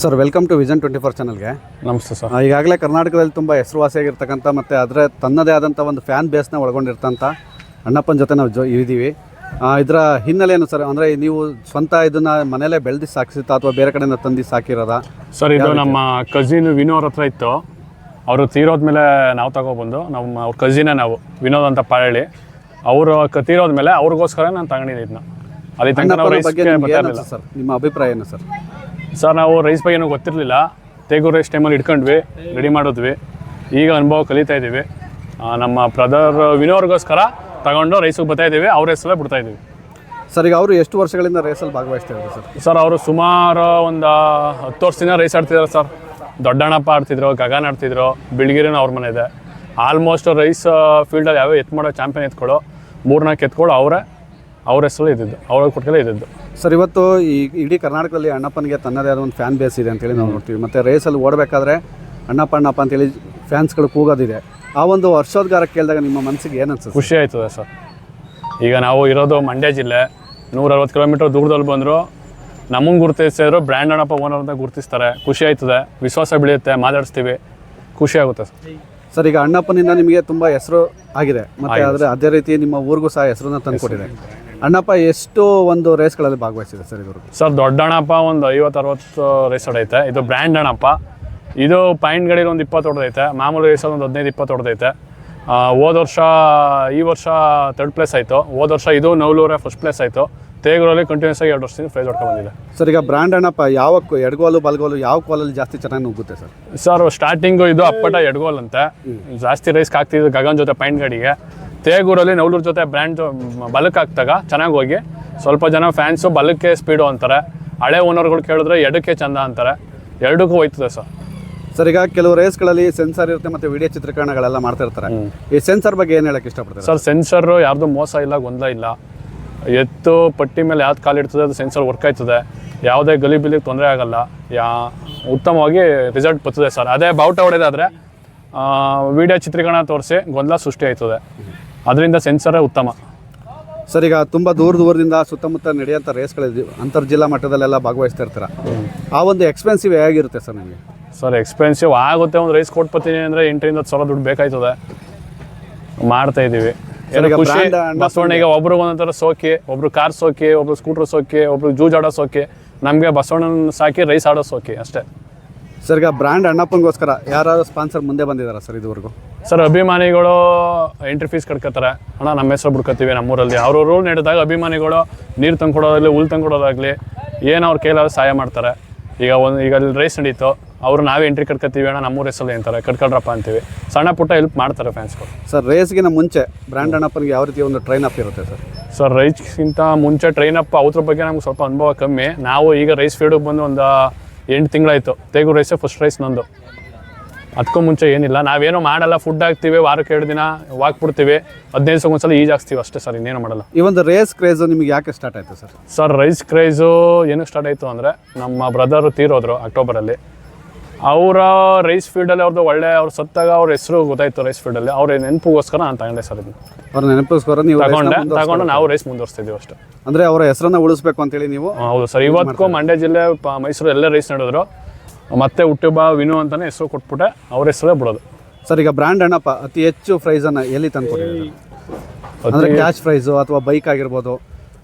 Sir welcome to vision 24 ಚಾನಲ್ಗೆ. ನಮಸ್ತೆ sir. ಈಗಾಗಲೇ ಕರ್ನಾಟಕದಲ್ಲಿ ತುಂಬ ಹೆಸರುವಾಸಿಯಾಗಿರ್ತಕ್ಕಂಥ ಮತ್ತು ಅದರ ತನ್ನದೇ ಆದಂಥ ಒಂದು ಫ್ಯಾನ್ ಬೇಸ್ನ ಒಳಗೊಂಡಿರ್ತಂಥ ಅಣ್ಣಪ್ಪನ ಜೊತೆ ನಾವು ಇದ್ದೀವಿ. ಇದರ ಹಿನ್ನೆಲೆ ಏನು ಸರ್? ಅಂದರೆ ನೀವು ಸ್ವಂತ ಇದನ್ನು ಮನೇಲೇ ಬೆಳೆದು ಸಾಕಿಸುತ್ತಾ ಅಥವಾ ಬೇರೆ ಕಡೆಯಿಂದ ತಂದು ಸಾಕಿರೋದಾ? ಸರ್ ಇದು ನಮ್ಮ ಕಸಿನ್ ವಿನೋದ್ ಹತ್ರ ಇತ್ತು. ಅವರು ತೀರೋದ್ಮೇಲೆ ನಾವು ತಗೊಬಂದು ಅವ್ರ ಕಸಿನೇ ನಾವು ವಿನೋದ್ ಅಂತ ಪಾಳಿ ಅವರು ತೀರೋದ್ಮೇಲೆ ಅವ್ರಿಗೋಸ್ಕರ ನಾನು ತಗೊಂಡಿದ್ದೆ ಇದನ್ನ. ಅಲ್ಲಿ ತನಕ ನಾವು ರೈಸ್ ಸರ್ ನಿಮ್ಮ ಅಭಿಪ್ರಾಯ ಏನು ಸರ್? ಸರ್ ನಾವು ರೈಸ್ ಬಗ್ಗೆ ಏನೂ ಗೊತ್ತಿರಲಿಲ್ಲ. ತೇಗೂರು ರೈಸ್ ಟೈಮಲ್ಲಿ ಇಟ್ಕೊಂಡ್ವಿ, ರೆಡಿ ಮಾಡಿದ್ವಿ. ಈಗ ಅನುಭವ ಕಲಿತಾ ಇದ್ದೀವಿ. ನಮ್ಮ ಬ್ರದರ್ ವಿನೋರ್ಗೋಸ್ಕರ ತಗೊಂಡು ರೈಸಿಗೆ ಬರ್ತಾಯಿದ್ದೀವಿ, ಅವ್ರ ಹೆಸರಲ್ಲೇ ಬಿಡ್ತಾಯಿದ್ದೀವಿ. ಸರ್ ಈಗ ಅವರು ಎಷ್ಟು ವರ್ಷಗಳಿಂದ ರೇಸಲ್ಲಿ ಭಾಗವಹಿಸ್ತಿದ್ದಾರೆ ಸರ್? ಸರ್ ಅವರು ಸುಮಾರು ಒಂದು 10 ವರ್ಷದಿಂದ ರೈಸ್ ಆಡ್ತಿದ್ದಾರೆ ಸರ್. ದೊಡ್ಡಣ್ಣಪ್ಪ ಆಡ್ತಿದ್ರು, ಗಗನ್ ಆಡ್ತಿದ್ರು, ಬಿಳ್ಗಿರಿನೂ ಅವ್ರ ಮನೆ ಇದೆ. ಆಲ್ಮೋಸ್ಟ್ ರೈಸ್ ಫೀಲ್ಡಲ್ಲಿ ಯಾವ್ಯಾವ ಎತ್ತು ಮಾಡೋ ಚಾಂಪಿಯನ್ ಎತ್ಕೊಳ್ಳೋ 3-4 ಎತ್ಕೊಳ್ಳೋ ಅವ್ರ ಹೆಸರಲ್ಲಿ ಇದ್ದಿದ್ದು, ಅವ್ರ ಕೊಟ್ಟಿಗೆ ಇದ್ದಿದ್ದು. ಸರ್ ಇವತ್ತು ಈ ಇಡೀ ಕರ್ನಾಟಕದಲ್ಲಿ ಅಣ್ಣಪ್ಪನಿಗೆ ತನ್ನದೇ ಆದ ಒಂದು ಫ್ಯಾನ್ ಬೇಸ್ ಇದೆ ಅಂತೇಳಿ ನಾವು ನೋಡ್ತೀವಿ. ಮತ್ತು ರೇಸಲ್ಲಿ ಓಡಬೇಕಾದ್ರೆ ಅಣ್ಣಪ್ಪ ಅಂತೇಳಿ ಫ್ಯಾನ್ಸ್ಗಳು ಕೂಗೋದಿದೆ. ಆ ಒಂದು ವರ್ಷೋದ್ಗಾರ ಕೇಳಿದಾಗ ನಿಮ್ಮ ಮನಸ್ಸಿಗೆ ಏನು ಅನ್ಸುತ್ತೆ? ಖುಷಿ ಆಯ್ತದೆ ಸರ್. ಈಗ ನಾವು ಇರೋದು ಮಂಡ್ಯ ಜಿಲ್ಲೆ, 160 ಕಿಲೋಮೀಟರ್ ದೂರದಲ್ಲಿ ಬಂದರು ನಮಗೆ ಗುರುತಿಸಿದ್ರು ಬ್ರ್ಯಾಂಡ್ ಅಣ್ಣಪ್ಪ ಓನರ್ ಅಂತ ಗುರುತಿಸ್ತಾರೆ. ಖುಷಿ ಆಯ್ತದೆ, ವಿಶ್ವಾಸ ಬೆಳೆಯುತ್ತೆ, ಮಾತಾಡಿಸ್ತೀವಿ, ಖುಷಿ ಆಗುತ್ತೆ ಸರ್. ಸರ್ ಈಗ ಅಣ್ಣಪ್ಪನಿಂದ ನಿಮಗೆ ತುಂಬ ಹೆಸರು ಆಗಿದೆ, ಮತ್ತು ಅದೇ ರೀತಿ ನಿಮ್ಮ ಊರಿಗೂ ಸಹ ಹೆಸರನ್ನ ತಂದುಕೊಟ್ಟಿದೆ. ಅಣ್ಣಪ್ಪ ಎಷ್ಟು ಒಂದು ರೇಸ್ಗಳಲ್ಲಿ ಭಾಗವಹಿಸಿದೆ ಸರ್ ಇವರು? ಸರ್ ದೊಡ್ಡಣ್ಣಪ್ಪ ಒಂದು 50-60 ರೇಸ್ ಹೊಡೈತೆ. ಇದು ಬ್ರ್ಯಾಂಡ್ ಅಣ್ಣಪ್ಪ. ಇದು ಪಾಯಿಂಟ್ ಗಾಡಿಲಿ ಒಂದು 20 ಹೊಡೆದೈತೆ. ಮಾಮೂಲಿ ರೇಸಲ್ಲಿ ಒಂದು 15-20 ಹೊಡೆದೈತೆ. ಈ ವರ್ಷ 3rd ಪ್ಲೇಸ್ ಆಯಿತು. ಹೋದ ವರ್ಷ ಇದು ನವಲೂರೇ 1st ಪ್ಲೇಸ್ ಆಯಿತು. ತೇಗೂರಲ್ಲಿ ಕಂಟಿನ್ಯೂಸ್ ಆಗಿ 2 ವರ್ಷದಿಂದ ಪ್ರೈಸ್ ಹೊಡ್ಕೊಂಡು ಬಂದಿದೆ. ಸರ್ ಈಗ ಬ್ರ್ಯಾಂಡ್ ಅಣ್ಣಪ್ಪ ಯಾವ ಎಡಗೋಲು ಬಲ್ಗೋಲು ಯಾವ ಕೋಲಲ್ಲಿ ಜಾಸ್ತಿ ಚೆನ್ನಾಗಿ ನುಗ್ಗುತ್ತೆ ಸರ್? ಸರ್ ಸ್ಟಾರ್ಟಿಂಗು ಇದು ಅಪ್ಪಟ ಎಡಗೋಲ್ ಅಂತೆ ಜಾಸ್ತಿ ರೈಸ್ಗೆ ಆಗ್ತಿದ್ದು ಗಗನ್ ಜೊತೆ ಪಾಯಿಂಟ್ ಗಾಡಿಗೆ. ತೇಗೂರಲ್ಲಿ ನವಲೂರು ಜೊತೆ ಬ್ರ್ಯಾಂಡ್ ಬಲಕ್ಕೆ ಹಾಕ್ದಾಗ ಚೆನ್ನಾಗಿ ಹೋಗಿ ಸ್ವಲ್ಪ ಜನ ಫ್ಯಾನ್ಸು ಬಲಕ್ಕೆ ಸ್ಪೀಡು ಅಂತಾರೆ. ಹಳೆ ಓನರ್ಗಳು ಕೇಳಿದ್ರೆ ಎಡಕ್ಕೆ ಚಂದ ಅಂತಾರೆ. ಎರಡಕ್ಕೂ ಹೋಯ್ತದೆ ಸರ್. ಸರ್ ಈಗ ಕೆಲವು ರೇಸ್ಗಳಲ್ಲಿ ಸೆನ್ಸರ್ ಇರುತ್ತೆ ಮತ್ತು ವಿಡಿಯೋ ಚಿತ್ರೀಕರಣಗಳೆಲ್ಲ ಮಾಡ್ತಾ ಇರ್ತಾರೆ. ಈ ಸೆನ್ಸರ್ ಬಗ್ಗೆ ಏನು ಹೇಳಕ್ಕೆ ಇಷ್ಟಪಡ್ತಾರೆ ಸರ್? ಸೆನ್ಸರು ಯಾರ್ದು ಮೋಸ ಇಲ್ಲ, ಗೊಂದಲ ಇಲ್ಲ. ಎತ್ತು ಪಟ್ಟಿ ಮೇಲೆ ಯಾವ್ದು ಕಾಲಿಡ್ತದೆ ಅದು ಸೆನ್ಸರ್ ವರ್ಕ್ ಆಯ್ತದೆ. ಯಾವುದೇ ಗಲಿಬಿಲಿಗೆ ತೊಂದರೆ ಆಗಲ್ಲ. ಉತ್ತಮವಾಗಿ ರಿಸಲ್ಟ್ ಬರ್ತದೆ ಸರ್. ಅದೇ ಬಾವುಟ ಹೊಡೆದಾದರೆ ವಿಡಿಯೋ ಚಿತ್ರೀಕರಣ ತೋರಿಸಿ ಗೊಂದಲ ಸೃಷ್ಟಿ ಆಯ್ತದೆ. ಅದರಿಂದ ಸೆನ್ಸರೇ ಉತ್ತಮ. ಸರ್ ಈಗ ತುಂಬ ದೂರದಿಂದ ಸುತ್ತಮುತ್ತ ನಡೆಯೋಂಥ ರೇಸ್ಗಳಿದ್ದೀವಿ, ಅಂತರ್ಜಿಲ್ಲಾ ಮಟ್ಟದಲ್ಲೆಲ್ಲ ಭಾಗವಹಿಸ್ತಾ ಇರ್ತಾರೆ. ಆ ಒಂದು ಎಕ್ಸ್ಪೆನ್ಸಿವ್ ಹೇಗಿರುತ್ತೆ ಸರ್ ನಿಮಗೆ? ಸರ್ ಎಕ್ಸ್ಪೆನ್ಸಿವ್ ಆಗುತ್ತೆ. ಒಂದು ರೈಸ್ ಕೊಟ್ಬತ್ತೀನಿ ಅಂದರೆ 8,000-10,000 ದುಡ್ಡು ಬೇಕಾಯ್ತದೆ. ಮಾಡ್ತಾ ಇದ್ದೀವಿ. ಖುಷಿ ಬಸವಣ್ಣಗೆ ಒಬ್ರು ಒಂದೊಂಥರ ಸೋಕಿ, ಒಬ್ರು ಕಾರ್ ಸೋಕಿ, ಒಬ್ರು ಸ್ಕೂಟ್ರ್ ಸೋಕಿ, ಒಬ್ರು ಜೂಜಾಡೋ ಸೋಕಿ. ನಮಗೆ ಬಸವಣ್ಣನ ಸಾಕಿ ರೈಸ್ ಆಡೋ ಸೋಕಿ ಅಷ್ಟೇ. ಸರ್ ಈಗ ಬ್ರ್ಯಾಂಡ್ ಅಣ್ಣಪ್ಪನಿಗೋಸ್ಕರ ಯಾರಾದ್ರು ಸ್ಪಾನ್ಸರ್ ಮುಂದೆ ಬಂದಿದ್ದಾರಾ ಸರ್ ಇದುವರೆಗೂ? ಸರ್ ಅಭಿಮಾನಿಗಳು ಎಂಟ್ರಿ ಫೀಸ್ ಕಟ್ಕೋತಾರೆ. ಅಣ್ಣ ನಮ್ಮ ಹೆಸರು ಬಿಡ್ಕೊತೀವಿ ನಮ್ಮೂರಲ್ಲಿ. ಅವರು ರೂಲ್ ನಡೆದಾಗ ಅಭಿಮಾನಿಗಳು ನೀರು ತಂದ್ಕೊಡೋದಾಗಲಿ, ಹುಲ್ ತಂದ್ಕೊಡೋದಾಗಲಿ ಏನು ಅವ್ರ ಕೈಲಾದ್ರು ಸಹಾಯ ಮಾಡ್ತಾರೆ. ಈಗ ಅಲ್ಲಿ ರೈಸ್ ನಡೀತು, ಅವರು ನಾವೇ ಎಂಟ್ರಿ ಕಟ್ಕೊತೀವಿ ಅಣ್ಣ ನಮ್ಮೂರ ಹೆಸರಲ್ಲಿ ಅಂತಾರೆ, ಕಟ್ಕೊಳ್ರಪ್ಪ ಅಂತೀವಿ. ಸಣ್ಣ ಪುಟ್ಟ ಹೆಲ್ಪ್ ಮಾಡ್ತಾರೆ ಫ್ಯಾನ್ಸ್ಗಳು. ಸರ್ ರೇಸ್ಗಿನ ಮುಂಚೆ ಬ್ರ್ಯಾಂಡ್ ಅಣ್ಣಪ್ಪನಿಗೆ ಯಾವ ರೀತಿ ಒಂದು ಟ್ರೈನ್ ಅಪ್ ಇರುತ್ತೆ ಸರ್? ಸರ್ ರೈಸ್ಗಿಂತ ಮುಂಚೆ ಟ್ರೈನ್ ಅಪ್ ಅವ್ರ ಬಗ್ಗೆ ನಮ್ಗೆ ಸ್ವಲ್ಪ ಅನುಭವ ಕಮ್ಮಿ. ನಾವು ಈಗ ರೈಸ್ ಫೀಲ್ಡಿಗೆ ಬಂದು ಒಂದು 8 ತಿಂಗಳಾಯಿತು. ತೇಗೂರು ರೈಸೇ ಫಸ್ಟ್ ರೈಸ್ ನಂದು. ಅದಕ್ಕೂ ಮುಂಚೆ ಏನಿಲ್ಲ, ನಾವೇನೋ ಮಾಡಲ್ಲ. ಫುಡ್ ಹಾಕ್ತೀವಿ, ವಾರಕ್ಕೆ 2 ದಿನ ವಾಕ್ ಬಿಡ್ತೀವಿ, 15 ದಿವಸಕ್ಕೆ ಒಂದ್ಸಲ ಈಜಾಕ್ಸ್ತೀವಿ ಅಷ್ಟೇ ಸರ್, ಇನ್ನೇನು ಮಾಡಲ್ಲ. ಈ ಒಂದು ರೇಸ್ ಕ್ರೇಜು ನಿಮಗೆ ಯಾಕೆ ಸ್ಟಾರ್ಟ್ ಆಯಿತು ಸರ್? ಸರ್ ರೈಸ್ ಕ್ರೇಜು ಏನಕ್ಕೆ ಸ್ಟಾರ್ಟ್ ಆಯಿತು ಅಂದರೆ ನಮ್ಮ ಬ್ರದರು ತೀರೋದ್ರು ಅಕ್ಟೋಬರಲ್ಲಿ. ಅವರ ರೈಸ್ ಫೀಲ್ಡಲ್ಲಿ ಅವ್ರು ಸತ್ತಾಗ ಅವ್ರ ಹೆಸರು ಗೊತ್ತಾಯಿತು ರೈಸ್ ಫೀಲ್ಡಲ್ಲಿ. ಅವ್ರ ನೆನಪಿಗೋಸ್ಕರ ನಾನು ತಗೊಂಡೆ ಸರ್ ಇದನ್ನು. ಅವ್ರ ನೆನಪಿಗೋಸ್ಕರ ನೀವು ತಗೊಂಡು ನಾವು ರೈಸ್ ಮುಂದುವರಿಸ್ತಿದ್ದೀವಿ ಅಷ್ಟೇ. ಅಂದರೆ ಅವರ ಹೆಸರನ್ನ ಉಳಿಸ್ಬೇಕು ಅಂತೇಳಿ ನೀವು? ಹೌದು ಸರ್. ಇವತ್ತಿಗೂ ಮಂಡ್ಯ ಜಿಲ್ಲೆ, ಮೈಸೂರು ಎಲ್ಲ ರೈಸ್ ನಡೆದ್ರು. ಮತ್ತೆ ಹುಟ್ಟುಬ ವಿನು ಅಂತಲೇ ಹೆಸರು ಕೊಟ್ಬಿಟ್ಟೆ, ಅವ್ರ ಹೆಸರೇ ಬಿಡೋದು. ಸರ್ ಈಗ ಬ್ರ್ಯಾಂಡ್ ಅಣ್ಣಪ್ಪ ಅತಿ ಹೆಚ್ಚು ಪ್ರೈಸನ್ನು ಎಲ್ಲಿ ತಂದುಕೊಟ್ಟಿದ್ದಾರೆ? ಅಂದರೆ ಕ್ಯಾಶ್ ಪ್ರೈಸು ಅಥವಾ ಬೈಕ್ ಆಗಿರ್ಬೋದು?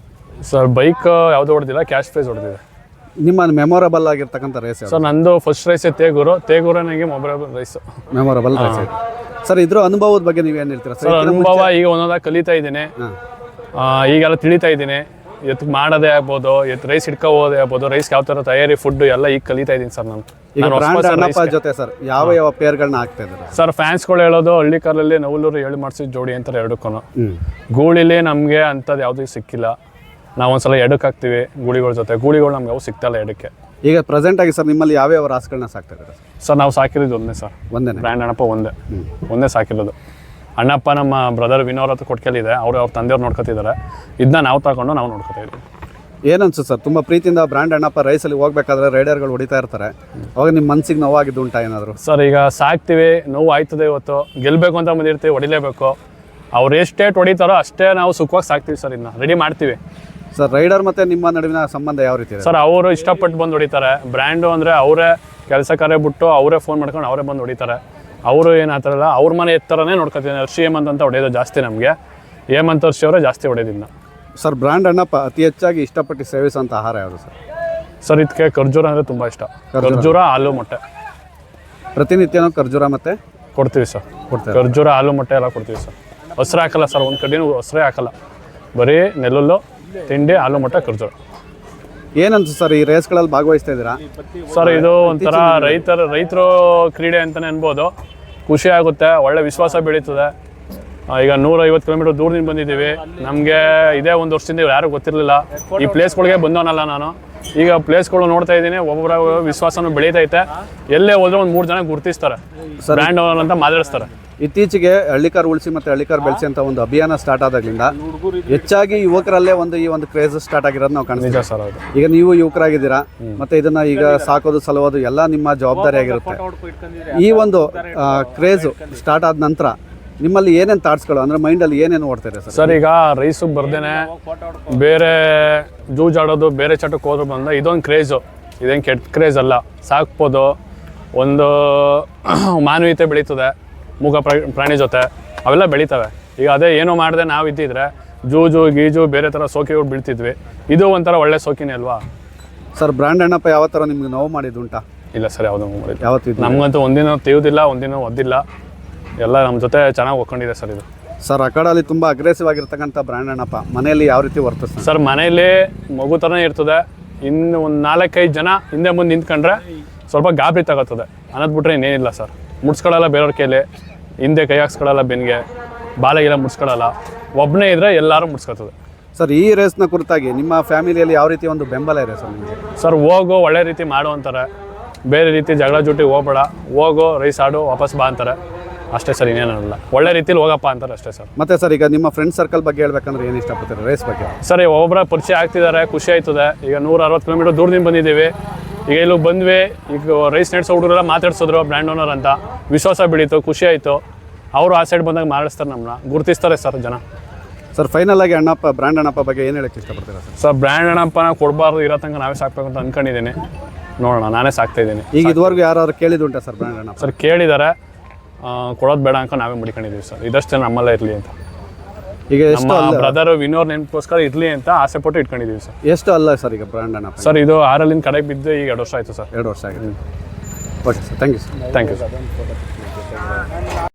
ಸರ್ ಬೈಕ್ ಯಾವುದೂ ಹೊಡೆದಿಲ್ಲ, ಕ್ಯಾಶ್ ಪ್ರೈಸ್ ಹೊಡೆದಿದೆ. ನಿಮ್ಮ ಮೆಮೊರಬಲ್ ಆಗಿರ್ತಕ್ಕಂಥ ರೇಸ್? ಸರ್ ನಂದು ಫಸ್ಟ್ ರೈಸೇ ತೇಗೂರು ನನಗೆ memorable race, memorable race. Sir ಇದ್ರ ಅನುಭವದ ಬಗ್ಗೆ ನೀವೇನು ಹೇಳ್ತೀರಾ ಸರ್? ಅನುಭವ ಈಗ ಒಂದೊಂದಾಗಿ ಕಲಿತಾ ಇದ್ದೀನಿ. ಈಗೆಲ್ಲ ತಿಳಿತಾ ಇದ್ದೀನಿ. ಎತ್ತು ಮಾಡೋದೇ ಆಗ್ಬೋದು, ರೈಸ್ ಹಿಡ್ಕೋಬೋದೇ ಆಗ್ಬೋದು, ರೈಸ್ಗೆ ಯಾವ ಥರ ತಯಾರಿ ಫುಡ್ ಎಲ್ಲ ಈಗ ಕಲಿತಾ ಇದ್ದೀನಿ ಸರ್ ನಾನು. ಜೊತೆ ಸರ್ ಯಾವ ಪೇರ್ಗಳನ್ನ ಹಾಕ್ತಾ ಇದ್ದಾರೆ ಸರ್? ಫ್ಯಾನ್ಸ್ಗಳು ಹೇಳೋದು ಹಳ್ಳಿ ಕಾರಲ್ಲಿ ನವಲೂರು 7 ಮಾಡಿಸಿದ ಜೋಡಿ ಅಂತಾರೆ ಎರಡಕ್ಕೂ. ಗೂಳಿಲಿ ನಮಗೆ ಅಂಥದ್ದು ಯಾವುದೂ ಸಿಕ್ಕಿಲ್ಲ. ನಾವು ಒಂದ್ಸಲ ಎಡಕ್ಕೆ ಹಾಕ್ತೀವಿ ಗೂಳಿಗಳ ಜೊತೆ. ಗೂಳಿಗಳು ನಮ್ಗೆ ಯಾವ ಸಿಗ್ತಾಯಿಲ್ಲ ಎಡಕ್ಕೆ. ಈಗ ಪ್ರೆಸೆಂಟ್ ಆಗಿ ಸರ್ ನಿಮ್ಮಲ್ಲಿ ಯಾವ್ಯಾವ ರಾಸುಗಳನ್ನ ಸಾಕ್ತಾ ಇದ್ದಾರೆ ಸರ್? ನಾವು ಸಾಕಿರೋದು ಒಂದೇ ಸರ್, ಒಂದೇ ಬ್ರ್ಯಾಂಡ್ ಅಣ್ಣಪ್ಪ ಒಂದೇ ಸಾಕಿರೋದು. ಅಣ್ಣಪ್ಪ ನಮ್ಮ ಬ್ರದರ್ ವಿನೋದ್ ಹತ್ರ ಕೊಟ್ಕೆಲಿದೆ, ಅವ್ರ ತಂದೆಯವ್ರು ನೋಡ್ಕೊತಿದ್ದಾರೆ. ಇದನ್ನ ನಾವು ತಗೊಂಡು ನಾವು ನೋಡ್ಕೊತಾ ಇದ್ದೀವಿ. ಏನನ್ಸುತ್ತೆ ಸರ್? ತುಂಬ ಪ್ರೀತಿಯಿಂದ ಬ್ರ್ಯಾಂಡ್ ಅಣ್ಣಪ್ಪ ರೈಸಲ್ಲಿ ಹೋಗ್ಬೇಕಾದ್ರೆ ರೈಡರ್ಗಳು ಹೊಡಿತಾ ಇರ್ತಾರೆ, ಅವಾಗ ನಿಮ್ಮ ಮನಸ್ಸಿಗೆ ನೋವಾಗಿದ್ದು ಉಂಟಾ ಏನಾದರೂ? ಸರ್ ಈಗ ಸಾಕ್ತೀವಿ, ನೋವು ಆಯ್ತದೆ. ಇವತ್ತು ಗೆಲ್ಲಬೇಕು ಅಂತ ಬಂದಿರ್ತೀವಿ, ಹೊಡಿಲೇಬೇಕು. ಅವ್ರು ಎಷ್ಟೇಟ್ ಹೊಡಿತಾರೋ ಅಷ್ಟೇ ನಾವು ಸುಖವಾಗಿ ಸಾಕ್ತೀವಿ ಸರ್. ಇದನ್ನ ರೆಡಿ ಮಾಡ್ತೀವಿ. ಸರ್ ರೈಡರ್ ಮತ್ತು ನಿಮ್ಮ ನಡುವಿನ ಸಂಬಂಧ ಯಾವ ರೀತಿ ಇದೆ? ಸರ್ ಅವರು ಇಷ್ಟಪಟ್ಟು ಬಂದು ಹೊಡಿತಾರೆ. ಬ್ರ್ಯಾಂಡು ಅಂದರೆ ಅವರೇ ಕೆಲಸ ಕಾರ್ಯ ಬಿಟ್ಟು ಅವರೇ ಫೋನ್ ಮಾಡ್ಕೊಂಡು ಅವರೇ ಬಂದು ಹೊಡಿತಾರೆ. ಅವರು ಏನು ಆ ಥರ ಇಲ್ಲ, ಅವ್ರ ಮನೆ ಎತ್ತರನೇ ನೋಡ್ಕೊತೀನಿ. ಹರ್ಷಿ ಹೇಮಂತ್ ಅಂತ ಹೊಡೆಯೋದು ಜಾಸ್ತಿ ನಮಗೆ. ಹೇಮಂತ್ ಹರ್ಷಿ ಅವರೇ ಜಾಸ್ತಿ ಹೊಡೆಯೋದಿನ್ನ. ಸರ್ ಬ್ರ್ಯಾಂಡ್ ಅಣ್ಣಪ್ಪ ಅತಿ ಹೆಚ್ಚಾಗಿ ಇಷ್ಟಪಟ್ಟು ಸೇವಿಸುವಂಥ ಆಹಾರ ಯಾವುದು ಸರ್? ಸರ್ ಇದಕ್ಕೆ ಖರ್ಜೂರ ಅಂದರೆ ತುಂಬ ಇಷ್ಟ. ಖರ್ಜೂರ ಹಾಲು ಮೊಟ್ಟೆ ಪ್ರತಿನಿತ್ಯನೂ ಖರ್ಜೂರ ಮತ್ತು ಕೊಡ್ತೀವಿ ಸರ್. ಕೊಡ್ತೇವೆ. ಖರ್ಜೂರ ಹಾಲು ಮೊಟ್ಟೆ ಎಲ್ಲ ಕೊಡ್ತೀವಿ ಸರ್. ಹಸ್ರೆ ಹಾಕಲ್ಲ ಸರ್, ಒಂದು ಕಡೆನೂ ಹಸ್ರೆ ಹಾಕಲ್ಲ, ಬರೀ ನೆಲ್ಲುಲ್ಲು ತಿಂಡಿ ಹಾಲು ಮೊಟ್ಟೆ ಖರ್ಜೂರ. ಏನಂತ ಸರ್ ಈ ರೇಸ್ಗಳಲ್ಲಿ ಭಾಗವಹಿಸ್ತಾ ಇದ್ದೀರಾ? ಸರ್ ಇದು ಒಂಥರ ರೈತರು ಕ್ರೀಡೆ ಅಂತಲೇ ಅನ್ಬೋದು. ಖುಷಿ ಆಗುತ್ತೆ, ಒಳ್ಳೆ ವಿಶ್ವಾಸ ಬೆಳೀತದೆ. ಈಗ 150 ಕಿಲೋಮೀಟರ್ ದೂರದಿಂದ ಬಂದಿದ್ದೀವಿ. ನಮಗೆ ಇದೇ ಒಂದು ವರ್ಷದಿಂದ ಯಾರೂ ಗೊತ್ತಿರಲಿಲ್ಲ. ಈ ಪ್ಲೇಸ್ಗಳಿಗೆ ಬಂದವನಲ್ಲ ನಾನು. ಈಗ ಪ್ಲೇಸ್ಗಳು ನೋಡ್ತಾ ಇದ್ದೀನಿ, ಒಬ್ಬೊಬ್ಬರ ವಿಶ್ವಾಸನೂ ಬೆಳೀತೈತೆ. ಎಲ್ಲೇ ಹೋದ್ರೆ ಒಂದು 3 ಜನ ಗುರುತಿಸ್ತಾರೆ, ಬ್ರ್ಯಾಂಡ್ ಓನರ್ ಅಂತ ಮಾತಾಡಿಸ್ತಾರೆ. ಇತ್ತೀಚೆಗೆ ಹಳ್ಳಿಕಾರ್ ಉಳಿಸಿ ಮತ್ತು ಹಳ್ಳಿಕಾರ್ ಬೆಳೆಸಿ ಅಂತ ಒಂದು ಅಭಿಯಾನ ಸ್ಟಾರ್ಟ್ ಆದಾಗಲಿಂದ ಹೆಚ್ಚಾಗಿ ಯುವಕರಲ್ಲೇ ಈ ಒಂದು ಕ್ರೇಜ್ ಸ್ಟಾರ್ಟ್ ಆಗಿರೋದು ನಾವು ಕಾಣ್ತೀವಿ. ನಿಜ ಸರ್, ಹೌದು. ಈಗ ನೀವು ಯುವಕರಾಗಿದ್ದೀರಾ, ಮತ್ತು ಇದನ್ನು ಈಗ ಸಾಕೋದು ಸಲುವುದು ಎಲ್ಲ ನಿಮ್ಮ ಜವಾಬ್ದಾರಿ ಆಗಿರುತ್ತೆ. ಈ ಒಂದು ಕ್ರೇಜು ಸ್ಟಾರ್ಟ್ ಆದ ನಂತರ ನಿಮ್ಮಲ್ಲಿ ಏನೇನು ಥಾಟ್ಸ್ಗಳು ಅಂದರೆ ಮೈಂಡಲ್ಲಿ ಏನೇನು ಓಡ್ತಾರೆ ಸರ್? ಸರ್ ಈಗ ರೈಸಿಗೆ ಬರ್ದೇನೆ ಬೇರೆ ಜೂಜಾಡೋದು, ಬೇರೆ ಚಟಕ್ಕೆ ಹೋದ್ರು ಬಂದ ಇದೊಂದು ಕ್ರೇಜು. ಇದೇನು ಕೆಟ್ಟ ಕ್ರೇಜ್ ಅಲ್ಲ. ಸಾಕ್ಬೋದು, ಒಂದು ಮಾನವೀಯತೆ ಬೆಳೀತದೆ, ಮೂಗ ಪ್ರಾಣಿ ಜೊತೆ ಅವೆಲ್ಲ ಬೆಳೀತವೆ. ಈಗ ಅದೇ ಏನೋ ಮಾಡಿದೆ ನಾವು ಇದ್ದಿದ್ರೆ ಜೂಜು ಗೀಜು ಬೇರೆ ಥರ ಸೋಕಿಗಳು ಬೀಳ್ತಿದ್ವಿ. ಇದು ಒಂಥರ ಒಳ್ಳೆ ಸೋಕಿನೇ ಅಲ್ವಾ ಸರ್? ಬ್ರ್ಯಾಂಡ್ ಅಣ್ಣಪ್ಪ ಯಾವ ಥರ ನಿಮ್ಗೆ ನೋವು ಮಾಡಿದ್ದುಂಟಾ? ಇಲ್ಲ ಸರ್, ಯಾವುದೂ ಮಾಡಿಲ್ಲ. ಯಾವತ್ತಿದ್ದು ನಮಗಂತೂ ಒಂದಿನ ತೆಗೆದಿಲ್ಲ, ಒಂದಿನ ಒದ್ದಿಲ್ಲ. ಎಲ್ಲ ನಮ್ಮ ಜೊತೆ ಚೆನ್ನಾಗಿ ಒಕ್ಕೊಂಡಿದೆ ಸರ್ ಇದು. ಸರ್ ಅಖಾಡಲ್ಲಿ ತುಂಬ ಅಗ್ರೆಸಿವ್ ಆಗಿರ್ತಕ್ಕಂಥ ಬ್ರ್ಯಾಂಡ್ ಅಣ್ಣಪ್ಪ ಮನೆಯಲ್ಲಿ ಯಾವ ರೀತಿ ವರ್ತಿಸ್ತಾರೆ ಸರ್? ಮನೆಯಲ್ಲಿ ಮಗು ಥರನೇ ಇರ್ತದೆ. ಇನ್ನು ಒಂದು 4-5 ಜನ ಹಿಂದೆ ಮುಂದೆ ನಿಂತ್ಕೊಂಡ್ರೆ ಸ್ವಲ್ಪ ಗಾಬರಿ ತಗೋತದೆ ಅನ್ನೋದು ಬಿಟ್ರೆ ಇನ್ನೇನಿಲ್ಲ ಸರ್. ಮುಡ್ಸ್ಕೊಳ್ಳಲ್ಲ ಬೇರೆಯವ್ರ ಕೈಲಿ, ಹಿಂದೆ ಕೈ ಹಾಕ್ಸ್ಕೊಳ್ಳಲ್ಲ, ಬೆನ್ನಿಗೆ ಬಾಲೆಗೆಲ್ಲ ಮುಡ್ಸ್ಕೊಳ್ಳಲ್ಲ. ಒಬ್ಬನೇ ಇದ್ದರೆ ಎಲ್ಲರೂ ಮುಡ್ಸ್ಕೊತದೆ. ಸರ್ ಈ ರೇಸ್ನ ಕುರಿತಾಗಿ ನಿಮ್ಮ ಫ್ಯಾಮಿಲಿಯಲ್ಲಿ ಯಾವ ರೀತಿ ಒಂದು ಬೆಂಬಲ ಇದೆ ಸರ್ ನಿಮಗೆ? ಸರ್ ಹೋಗೋ ಒಳ್ಳೆ ರೀತಿ ಮಾಡು ಅಂತಾರೆ, ಬೇರೆ ರೀತಿ ಜಗಳ ಜೊತೆಗೆ ಹೋಗ್ಬೇಡ, ಹೋಗೋ ರೈಸ್ ಆಡು ವಾಪಸ್ ಬಾ ಅಂತಾರೆ ಅಷ್ಟೇ ಸರ್, ಇನ್ನೇನಲ್ಲ. ಒಳ್ಳೆ ರೀತಿಲಿ ಹೋಗಪ್ಪ ಅಂತಾರೆ ಅಷ್ಟೇ ಸರ್. ಮತ್ತೆ ಸರ್ ಈಗ ನಿಮ್ಮ ಫ್ರೆಂಡ್ ಸರ್ಕಲ್ ಬಗ್ಗೆ ಹೇಳ್ಬೇಕಂದ್ರೆ ಏನು ಇಷ್ಟಪಡ್ತೀರಾ ರೇಸ್ ಬಗ್ಗೆ? ಸರ್ ಒಬ್ಬೊಬ್ಬರ ಪರಿಚಯ ಆಗ್ತಿದ್ದಾರೆ, ಖುಷಿ ಆಯ್ತದೆ. ಈಗ 160 ಕಿಲೋಮೀಟರ್ ದೂರದಿಂದ ಬಂದಿದ್ದೀವಿ. ಈಗ ಇಲ್ಲಿ ಬಂದ್ವಿ, ಈಗ ರೈಸ್ ನಡೆಸೋ ಹುಡುಗರೆಲ್ಲ ಮಾತಾಡ್ಸಿದ್ರು ಬ್ರ್ಯಾಂಡ್ ಓನರ್ ಅಂತ. ವಿಶ್ವಾಸ ಬೆಳೀತು, ಖುಷಿ ಆಯಿತು. ಅವರು ಆ ಸೈಡ್ ಬಂದಾಗ ಮಾಡಿಸ್ತಾರೆ, ನಮ್ಮನ್ನ ಗುರುತಿಸ್ತಾರೆ ಸರ್ ಜನ. ಸರ್ ಫೈನಲ್ ಆಗಿ ಅಣ್ಣಪ್ಪ ಬ್ರ್ಯಾಂಡ್ ಅಣ್ಣಪ್ಪ ಬಗ್ಗೆ ಏನು ಹೇಳಕ್ಕೆ ಇಷ್ಟಪಡ್ತೀರಾ ಸರ್? ಸರ್ ಬ್ರ್ಯಾಂಡ್ ಅಣ್ಣಪ್ಪನ ಕೊಡಬಾರ್ದು, ಇರೋ ತನಕ ನಾವೇ ಸಾಕ್ಬೇಕು ಅಂತ ಅಂದ್ಕೊಂಡಿದ್ದೀನಿ. ನೋಡೋಣ, ನಾನೇ ಸಾಕ್ತಾ ಇದ್ದೀನಿ. ಈಗ ಇದುವರೆಗೂ ಯಾರು ಕೇಳಿದುಂಟಾ ಸರ್ ಬ್ರ್ಯಾಂಡ್ ಅಣ್ಣಪ್ಪ? ಸರ್ ಕೇಳಿದ್ದಾರೆ, ಕೊಡೋದು ಬೇಡ ಅಂತ ನಾವೇ ಮಡಿಕೊಂಡಿದ್ದೀವಿ ಸರ್. ಇದಷ್ಟೇ ನಮ್ಮಲ್ಲೇ ಇರಲಿ ಅಂತ. ಈಗ ಎಷ್ಟು ನಮ್ಮ ಬ್ರದರ್ ವಿನೋರ್ ನೆನಪೋಸ್ಕರ ಇರಲಿ ಅಂತ ಆಸೆ ಪಟ್ಟು ಇಟ್ಕೊಂಡಿದ್ದೀವಿ ಸರ್. ಎಷ್ಟು ಅಲ್ಲ ಸರ್ ಈಗ ಬ್ರ್ಯಾಂಡ್ ಅಣ್ಣಪ್ಪ? ಸರ್ ಇದು 6 ಕಡೆಗೆ ಬಿದ್ದು ಈಗ 2 ವರ್ಷ ಆಯಿತು ಸರ್. 2 ವರ್ಷ ಆಗಿದೆ. Okay sir, thank you sir. Thank you sir.